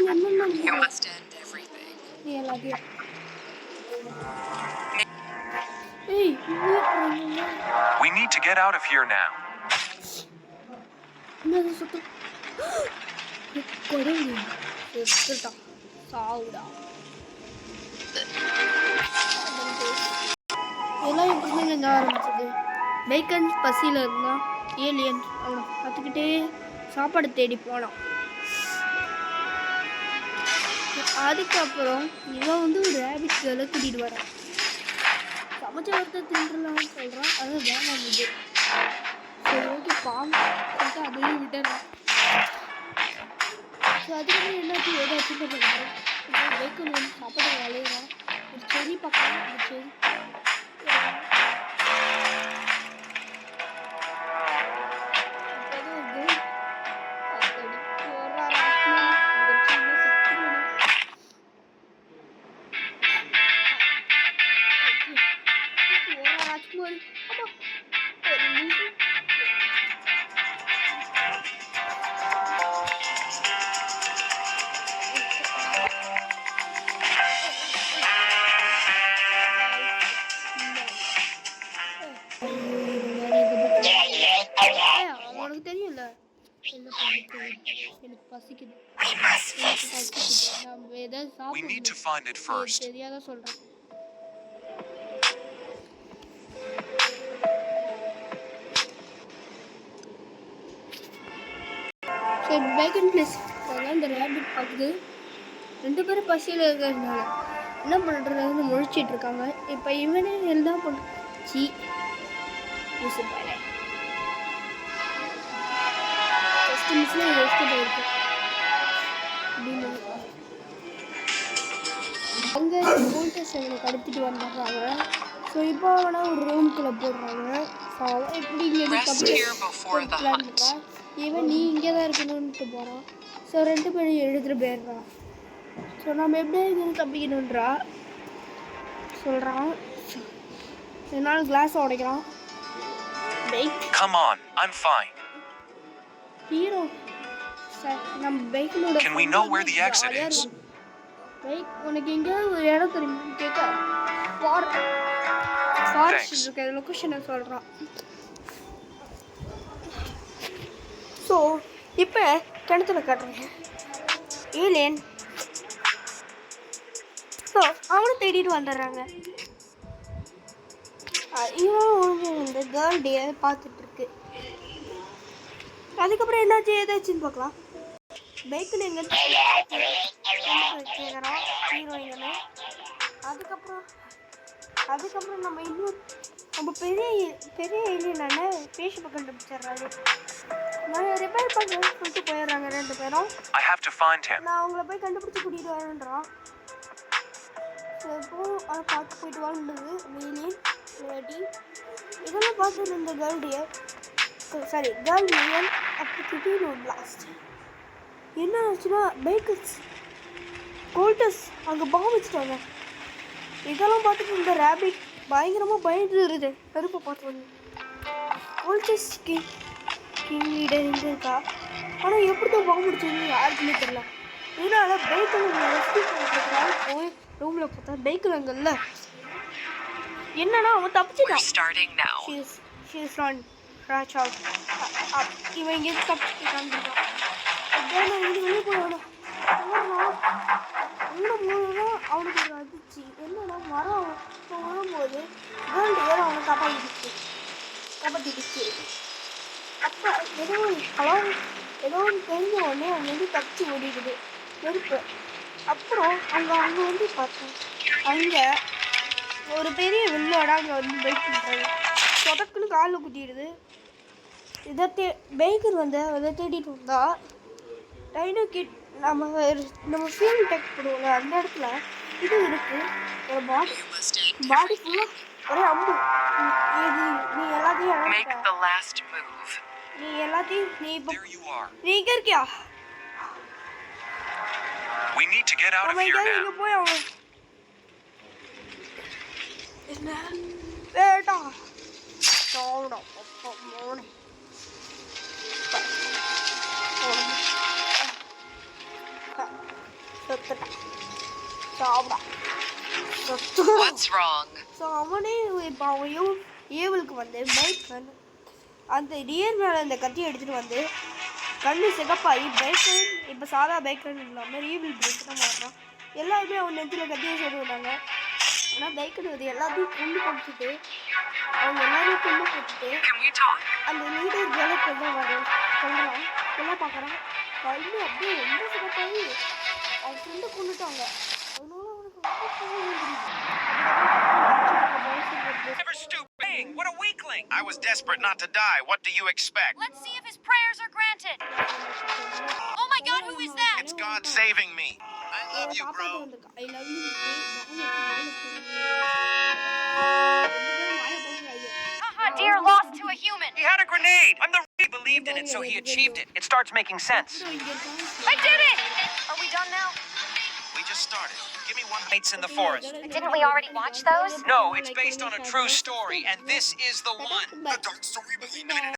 You must end everything. We need to get out of here now. எல்லாம் எப்படி ஆரம்பிச்சது? Bacon பசியில் இருந்தான். ஏலியன் அவனை பார்த்துக்கிட்டே சாப்பாடு தேடி போனான். அதுக்கப்புறம் இவன் வந்து ஒரு ரேபிட் கேர்ளை கூட்டிகிட்டு வரான். சமைச்ச வார்த்தை தின்றலாம்னு சொல்கிறான். அது வேணாம் இது. சரி ஓகே பாம்பு சொல்லிட்டு அதையும் விட்டுறான். ஸோ அதுக்கப்புறம் என்னாச்சு ஏதாச்சும் பண்ணுறான். பேக்கன் வந்து சாப்பாடு வளையிறான். ஒரு செடி பார்க்கலாம். அந்த செடி We need to find it first. Bacon place இந்த ரேபிட் பார்க்குது. 2 பேரும் பசியில் இருக்கிறதுனால என்ன பண்ணுறதுன்னு முழிச்சிட்டு இருக்காங்க. இப்போ இவனே எல்லாம் பண்ணுச்சு. ஃபஸ்ட்டு மிஸ்ஸில் எஸ்கேப் ஆகிருக்கு அப்படின்னு அங்கே போல்டஸ் அவனை கடத்திட்டு வந்துடுறாங்க. ஸோ இப்போ அவனை ஒரு ரூம்குள்ளே போடுறாங்க. ஸோ அவன் எப்படி இங்கே பிளான் பண்ணுறான். இவன் நீ இங்கே தான் இருக்கணும்ன்ட்டு போகிறான். ஸோ 2 பேரும் எடுத்துகிட்டு போயிடுறான். ஸோ நம்ம எப்படி இங்கே தப்பிக்கணுன்றா சொல்கிறான். என்னால் கிளாஸ் உடைக்கிறான். Bike Come on, I'm fine. Hero நம்ம பைக்கினோட Can we know where the exit is? Bike உனக்கு எங்கேயாவது ஒரு இடம் தெரியுமா கேட்க ஃபாரஸ்ட் இருக்க லொக்கேஷனை சொல்கிறான். ஸோ இப்போ கிணத்துல காட்டுறேன் ஏலியன். ஸோ அவனை தேடிட்டு வந்துடுறாங்க. இவன் இந்த கேர்ள் டே பார்த்துட்ருக்கு. அதுக்கப்புறம் என்னாச்சு ஏதாச்சுன்னு பார்க்கலாம். பைக்கில் எங்கே கேட்குறான் ஹீரோயின்னு. அதுக்கப்புறம் நம்ம பெரிய ஏலியனான பேஷப்பை கண்டுபிடிச்சிடுறாரு. நான் ரிப்பேர் பண்ணுறேன்னு சொல்லிட்டு போயிடுறாங்க 2 பேரும். நான் அவங்கள போய் கண்டுபிடிச்சி கூட்டிகிட்டு வரேன்றான். ஸோ இப்போது அதை பார்த்து போயிட்டு வாழ்ந்தது ஏலியன் லேடி. இதெல்லாம் பார்த்து இந்த கேர்ள் மில்லியன் அப்போ திடீர்னு ஒரு பிளாஸ்ட். என்ன ஆச்சுன்னா பைக்கர்ஸ் கோல்டஸ் அங்கே பாம்பு வச்சுட்டாங்க. இதெல்லாம் பார்த்துட்டு இந்த ரேபிட் பயங்கரமாக பயந்து இருது. கருப்பை பார்த்து வந்து கோல்டஸ் கிங்கிட்ட இருந்திருக்கா. ஆனால் எப்படி தான் பாம்பு பிடிச்சதுன்னு யாருக்குமே தெரியல. இதனால் பைக்கில் ரெஸ்கியூ பண்ணுறதுனால போய் ரூமில் பார்த்தா பைக்கில் அங்கல்ல என்னன்னா அவன் தப்பிச்சுட்டான். இவன் எங்கேயும் தப்பிச்சுட்டான். வெளியே போய் அவனுக்கு ஒரு அதிர்ச்சி. என்னன்னா மரம் விழும்போது கேர்ள் ஏதோ அவனை காப்பாற்றிடுச்சு. அப்போ ஏதோ ஒன்று தெரிஞ்ச உடனே அவன் வந்து தப்பிச்சு ஓடிடுது நெருப்பு. அப்புறம் அங்கே வந்து பார்த்தோம். அங்கே ஒரு பெரிய வில்லோட அங்கே வந்து பைக் பண்ணுறாங்க. சொதக்குன்னு காலில் குத்திடுது. பைக்கர் வந்து அதை தேடிட்டு வந்தா டைனோ கிட் நம்ம ஃபீல் டெக் போடுவோம்ல அந்த இடத்துல இது இருக்குது. ஒரு பாடி ஃபுல்லாக ஒரே அம்பு. நீ எல்லாத்தையும் நீ இப்போ நீ இங்கே இருக்கியா? இங்கே போய் அவன் என்ன வேட்டா சாப்பிடும். அப்பா மோனே செத்துட்டான். சாப்பிடா What's wrong? ஸோ அவனே இப்போ அவன் ஏவலுக்கு வந்து பைக்கன் அந்த டியர் மேலே அந்த கத்தியை எடுத்துகிட்டு வந்து கண்ணு சிகப்பாகி பைக்கன் இப்போ சாதா பைக்கன் இல்லாமல் ஈவில் பைக்கனாக மாறுறான். எல்லாருமே அவன் நெஞ்சில் கத்தியை சொல்லுவாங்க. ஆனால் பைக்கன் வந்து எல்லாத்தையும் கொண்டு போட்டுட்டு அவங்க எல்லாரையும் கொண்டு போட்டுட்டு அந்த லீடர் கேலக்கு தான் சொல்கிறான். எல்லாம் பார்க்குறான். கண்ணு அப்படியே ரொம்ப சிகப்பாகி அவன் ஃப்ரெண்டை கொண்டுட்டாங்க. அதனால அவனுக்கு Never stooping. What a weakling. I was desperate not to die. What do you expect? Let's see if his prayers are granted. Oh my God, who is that? It's God saving me. I love you, bro. I love you. Haha, deer lost to a human. He had a grenade. I'm the he believed in it, so he achieved it. It starts making sense. I did it! Are we done now? We just started. Give me one. Nights in the forest. Didn't we already watch those? No, it's based on a true story, and this is the one. The dark story believed in it.